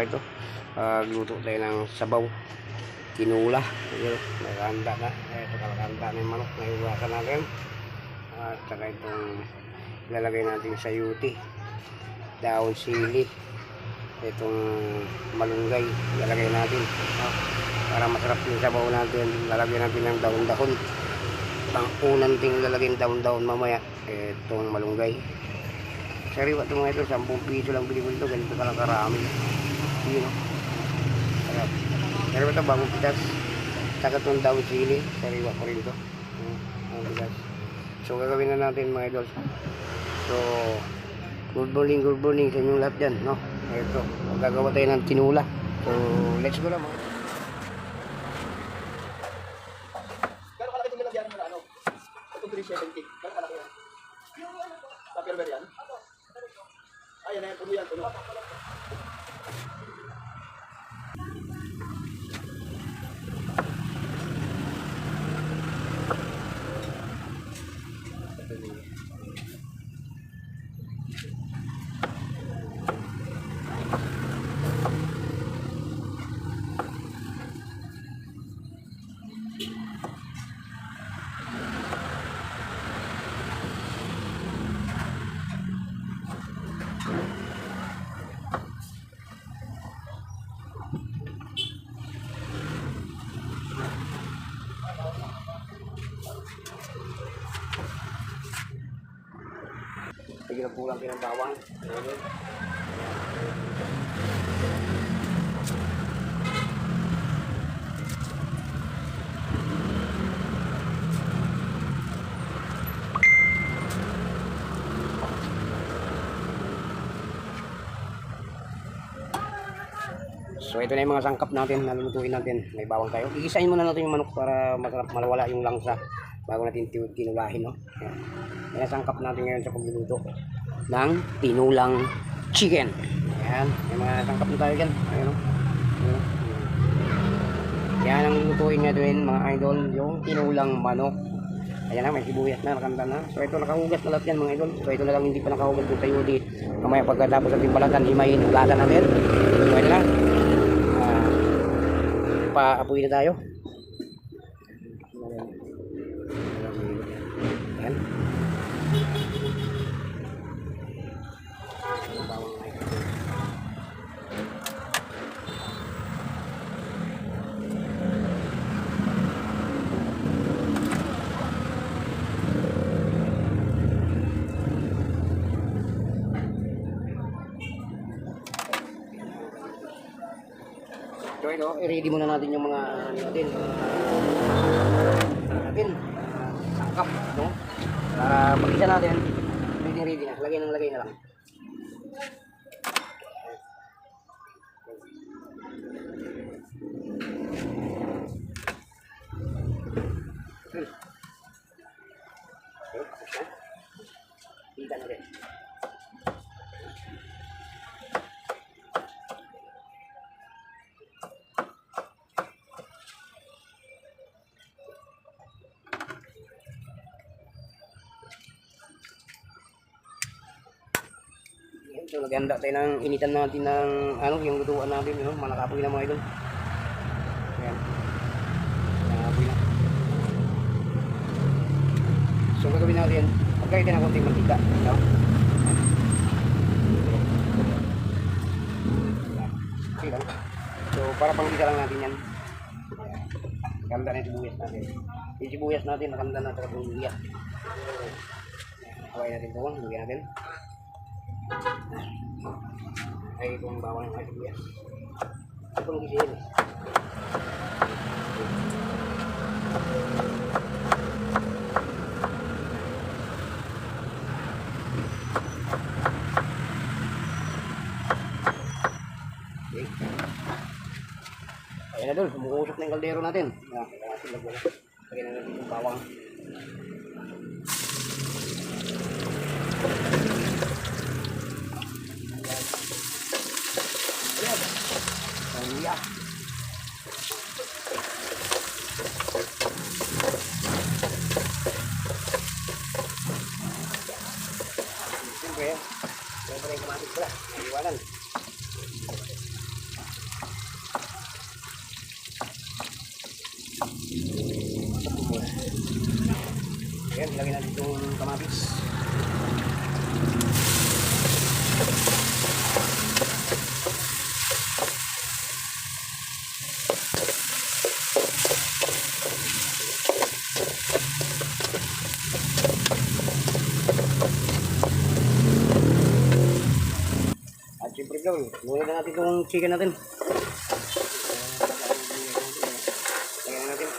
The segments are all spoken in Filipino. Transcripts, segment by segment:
mga ito. Luto tayo ng sabaw. Tinula. Ayan, nakahanda na. Ito kalakanda na yung manok na iwasan natin. At saka itong ilalagay natin sa yuti. Daon sili. Itong malunggay ilalagay natin. Para masarap yung sabaw natin. Lalagyan natin ng daon-dahon. Pang-unang ting lalagyan daon-dahon mamaya. Itong malunggay. Sariwa ito mga ito. 10 piso lang bili ko ito. Ganito ka lang karami. Yun o. Sarap. Sariwa ito bagong pitas. Saka itong daon sili. Sariwa ko rin ito. So gagawin na natin mga idol. So good morning sa inyong lahat dyan, no? Ito. Gagawa tayo ng tinula. So let's go na mga. Gano'ng kalaki itong nilagyan mo na ano? Itong 370. Gano'ng kalaki yan? Tupperware yan? Ayan na yan, puno yan, puno. Sige na pulang pinabawang. So ito na yung mga sangkap natin, nalulutuin natin. May bawang tayo. Iisahin muna natin yung manok para masarap malawala yung langsa bago natin tinulahin, no? Yan ang sangkap natin ngayon sa pagluluto ng tinulang chicken. Ayan, may mga sangkap na tayo dyan. Ayan, no? Yan ang lulutuin natin mga idol, yung tinulang manok. Ayan na, may sibuyas na, nakanta na. So ito nakahugas na lahat yan mga idol. So ito na lang hindi pa nakahugas kung tayo di. Mamaya pagkatapos natin balatan, himayin, hugasan natin. So ito na. Paapoy na tayo. Ayan. So ito, i-ready muna natin yung mga sangkap, no? Para pag-isa natin, ready na, lagay na lang. Kita na rin. So naghanda tayo ng initan natin ng yung lutuan natin, you know, malakapoy na mga idol. Ayan. Malakapoy na. So gagawin natin, pagkait na konting mantika, no? Okay lang. So para pang-isa lang natin yan. Nakanda na yung sibuyas natin. Yung sibuyas natin, nakanda na sa sibuyas. Hawain natin ito, huli natin. Ay itong bawang ng sibuyas. Itong gisihin. Okay. Ayan na dul, umuusok na yung kaldero natin. Lagyan na natin yung bawang. Iya. Siyempre, siyempre yung kamatis pala. Iwanan. Ayan, ilagay natin itong kamatis. At siyempre daw, muna na natin itong chicken natin. Lagyan natin.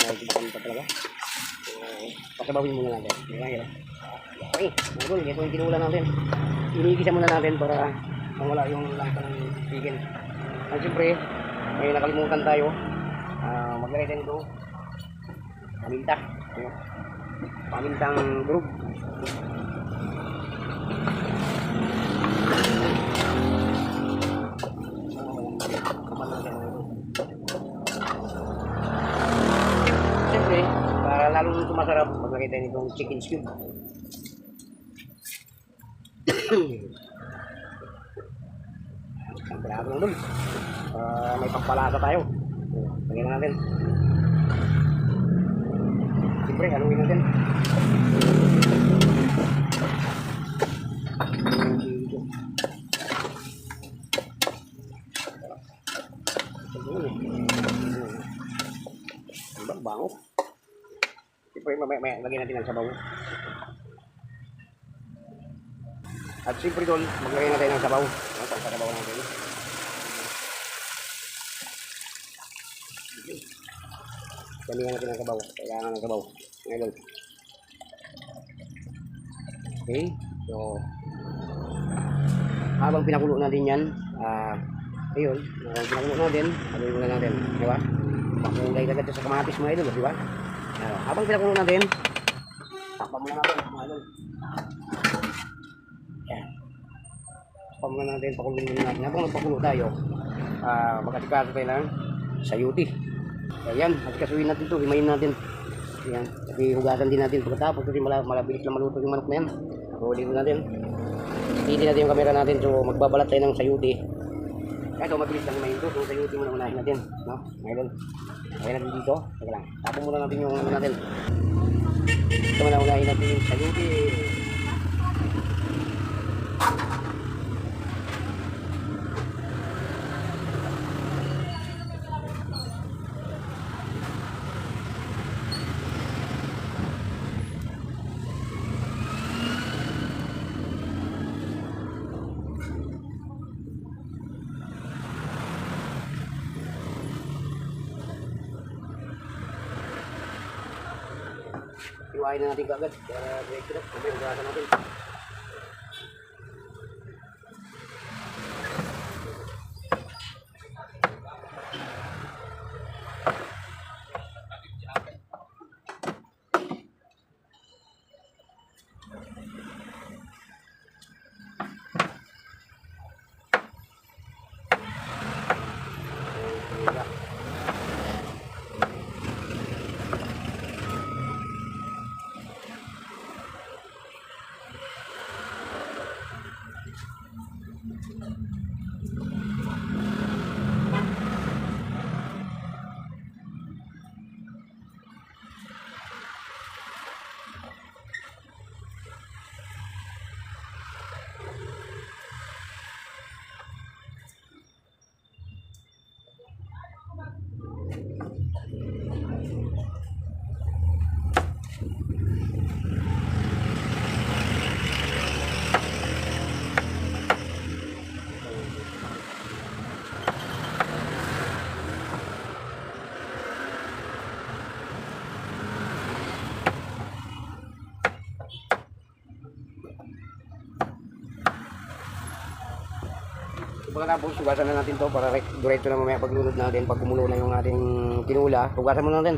Nakikita talaga. Pasabawin muna natin. Diba? Okay, nagul, ito yung tinula natin. Inigisa muna natin para mawala yung langka ng chicken. At siyempre, may nakalimutan tayo. Maglagay tayo nito. Paminta. Pamintang group. Siyempre, para lalong sumasarap, maglagay tayo nitong chicken cube. Ang bravo lang dun. May pagpalasa tayo. Lagyan na natin. Siyempre, haluin natin. Bango. Siyempre, mamaya lagyan natin ang sabaw. At siyempre doon, maglagay natin ng sabaw. Sabaw natin. Damihan natin ng sabaw. Kailangan ng sabaw. Ngayon. Okay. So, habang pinakulo natin yan, ayun, habang pinakulo natin, haluin muna natin. Diba? Makulay agad sa kamatis mga idol. Diba? Habang pinakulo natin, takpan muna natin mga idol. Yan. Takpan muna natin, pakulong muna natin. Habang nagpakulo tayo, magkasikaso tayo ng sayuti. Ayan, at kasuhin natin ito, himayin natin. Ayan, kasi hugasan din natin pagkatapos kasi malabilis na maluto yung manok na yan. So, dito natin. Hindi natin yung camera natin, so magbabalat tayo ng sayuti. Kaya ito, mabilis lang himayin ito. So, sayuti muna unahin natin. No? Ngayon, lagyan natin dito. Teka lang, tapon muna natin yung ano natin. Ito muna unahin natin yung sayuti. Iwain na natin kagad para diretso na. Sabay, hugasan natin. Pagkatapos, hugasan na natin to para diretso na mamaya paglunod natin. Pag kumulo na yung ating tinula, hugasan muna natin.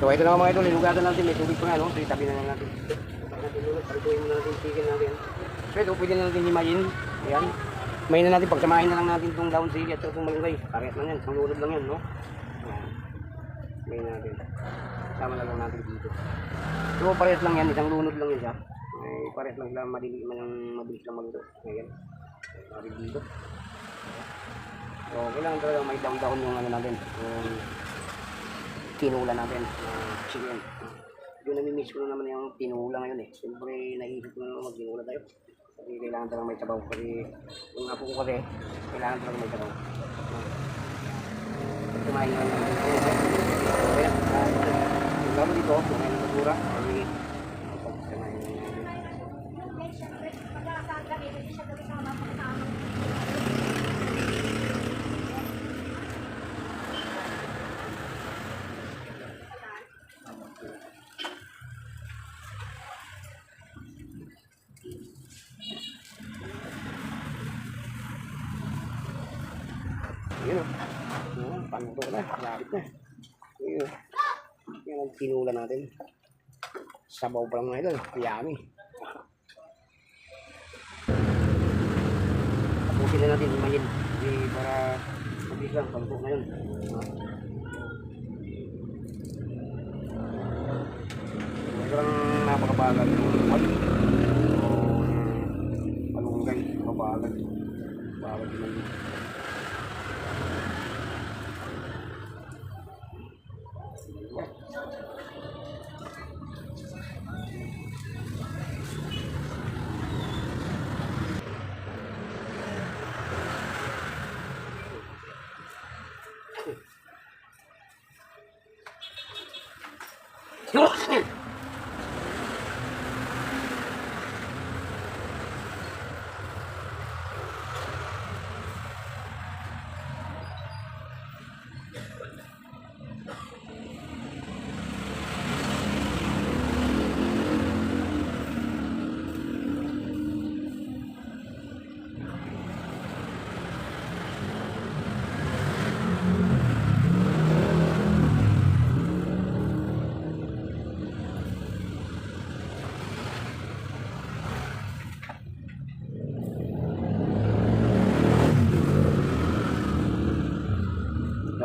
So ito na mga idol, hinugasan natin. May tubig pa nga, no? So itabi na lang natin. Pagkuhin muna natin yung chicken natin. So ito, pwede na natin himayin. Ayan. Himayin na natin, pagsamahin na lang natin itong down sili at itong malunggay. Parehas lang yan, isang lunod lang yan, no? Ayan. Himayin natin. Sama na lang natin dito. So parehas lang yan, isang lunod lang yan siya. Ay, parehas lang sila, mabilis lang magluto. Ayan. Natin dito. So kailangan talaga may down yung ano natin. Yung tinula natin. Chicken. Yung nami-miss ko na naman yung tinula ngayon eh. Siyempre naisip ko na naman mag-tinula tayo. Kasi kailangan talaga may sabaw. Kasi yung apo ko kasi, kailangan talaga may sabaw. Kumain na lang natin. Kaya, yung gamo dito, kumain ng basura. Kasi, kumain na natin. Yun o. Panuto na. Lapit na. Yun o. Yan ang tinula natin. Sabaw pa lang mga idol. Yummy. Tapusin na natin himayin. Hindi para mabilis lang. Panuto na yun. Ito lang napakabagal ng malunggay. Mabagal. Bagal din natin.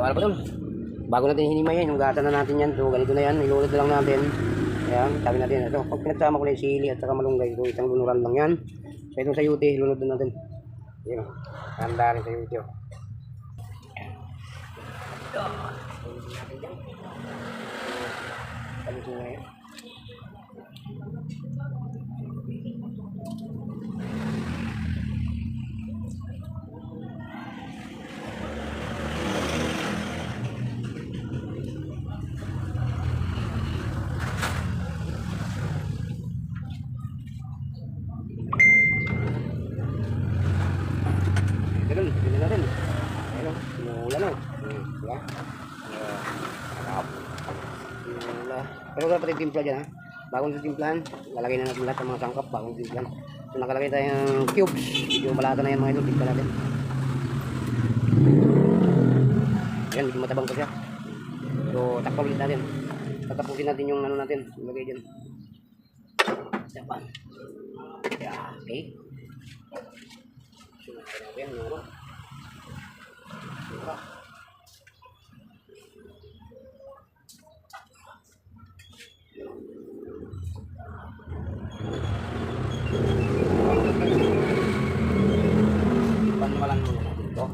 Wala pa dun. Bago natin hinimayin, hugasan na natin yan. So ganito na yan, ilunod na lang natin. Ayan, sabi natin. Ito, pag pinagsama ko na yung sili at saka malunggay, so isang lunuran lang yan. So itong sayuti, ilunod na natin. Ayan o, handa rin sayuti o. Kaluto na yan. Ganun, ganun na rin. Ayan o, sinula na o. Diba? Sarap. Sinula. Pero wala pati timpla dyan ha. Bagong timplahan, lalagay na natin lahat ng mga sangkap. Bagong timplahan. So nakalagay tayong cubes. Medyo malata na yan mga ito. Timpla natin. Ayan, medyo matabang pa siya. So takpan ulit natin. Tatapusin natin yung ano natin. Ilagay dyan. Japan. Yeah, okay. Natin yung ano. Diba? Panwalan muna natin ito.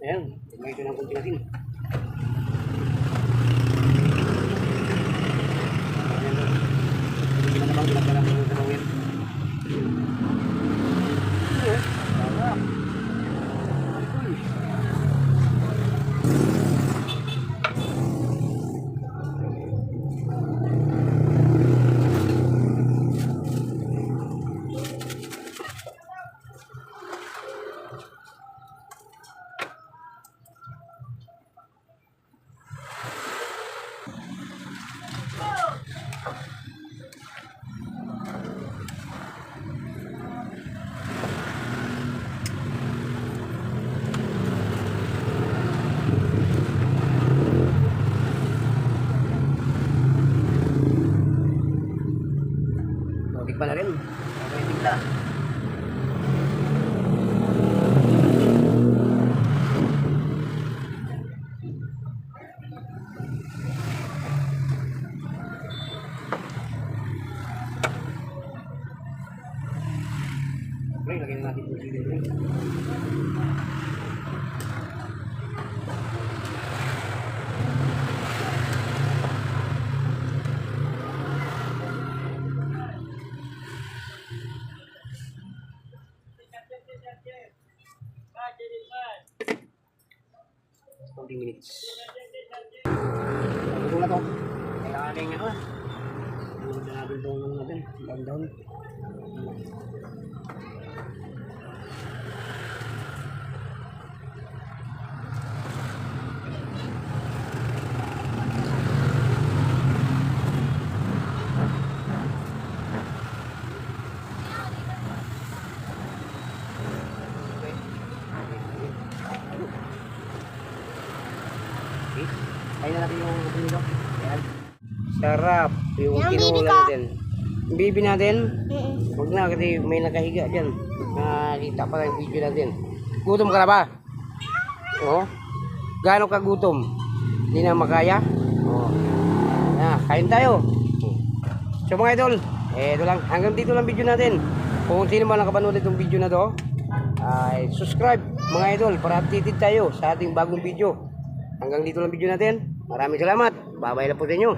Ayan, tignan ito ng kunti natin. Pre, lagyan na natin yung chili, pre. Konting minutes. Ito na to. Kailangan yung ano. Tulad na natin itong natin. Down. Okay. Kaya na natin yung pinito. Ayan. Sarap. Yung Yung tinula bibi ko. natin. Yung bibi natin. Mm-mm. Huwag na kasi may nakahiga dyan. Nakita pa lang yung video natin. Gutom ka na ba? Oo. Gaano ka gutom? Hindi na makaya? Oo. Kain tayo. So mga idol, ito lang. Hanggang dito lang video natin. Kung sino man nakapanood itong video na to, ay subscribe mga idol para updated tayo sa ating bagong video. Hanggang dito lang video natin. Maraming salamat. Bye-bye na po sa inyo.